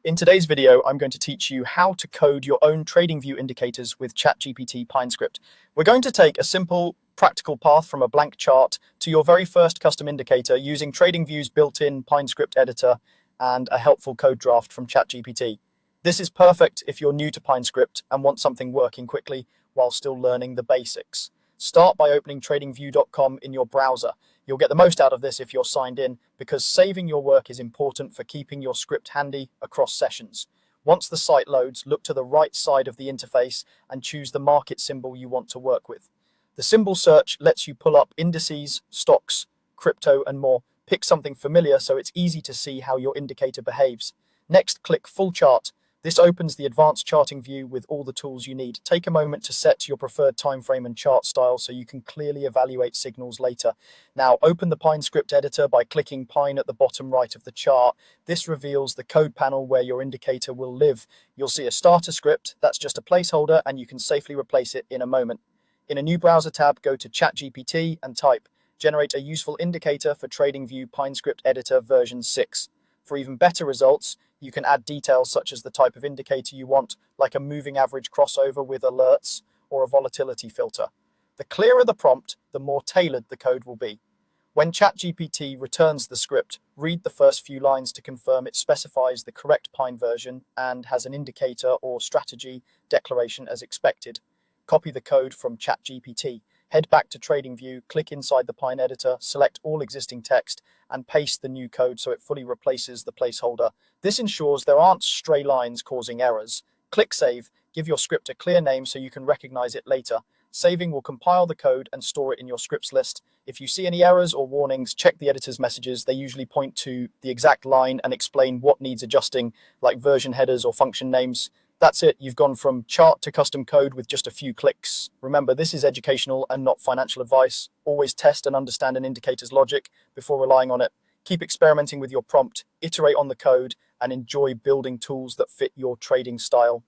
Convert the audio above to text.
In today's video, I'm going to teach you how to code your own TradingView indicators with ChatGPT PineScript. We're going to take a simple, practical path from a blank chart to your very first custom indicator using TradingView's built-in PineScript editor and a helpful code draft from ChatGPT. This is perfect if you're new to PineScript and want something working quickly while still learning the basics. Start by opening TradingView.com in your browser. You'll get the most out of this if you're signed in, because saving your work is important for keeping your script handy across sessions. Once the site loads, look to the right side of the interface and choose the market symbol you want to work with. The symbol search lets you pull up indices, stocks, crypto, and more. Pick something familiar so it's easy to see how your indicator behaves. Next, click Full Chart. This opens the advanced charting view with all the tools you need. Take a moment to set your preferred time frame and chart style so you can clearly evaluate signals later. Now, open the PineScript editor by clicking Pine at the bottom right of the chart. This reveals the code panel where your indicator will live. You'll see a starter script, that's just a placeholder, and you can safely replace it in a moment. In a new browser tab, go to ChatGPT and type, "Generate a useful indicator for TradingView PineScript Editor version 6. For even better results, you can add details such as the type of indicator you want, like a moving average crossover with alerts or a volatility filter. The clearer the prompt, the more tailored the code will be. When ChatGPT returns the script, read the first few lines to confirm it specifies the correct Pine version and has an indicator or strategy declaration as expected. Copy the code from ChatGPT. Head back to TradingView, click inside the Pine editor, select all existing text, and paste the new code so it fully replaces the placeholder. This ensures there aren't stray lines causing errors. Click Save, give your script a clear name so you can recognize it later. Saving will compile the code and store it in your scripts list. If you see any errors or warnings, check the editor's messages. They usually point to the exact line and explain what needs adjusting, like version headers or function names. That's it. You've gone from chart to custom code with just a few clicks. Remember, this is educational and not financial advice. Always test and understand an indicator's logic before relying on it. Keep experimenting with your prompt, iterate on the code, and enjoy building tools that fit your trading style.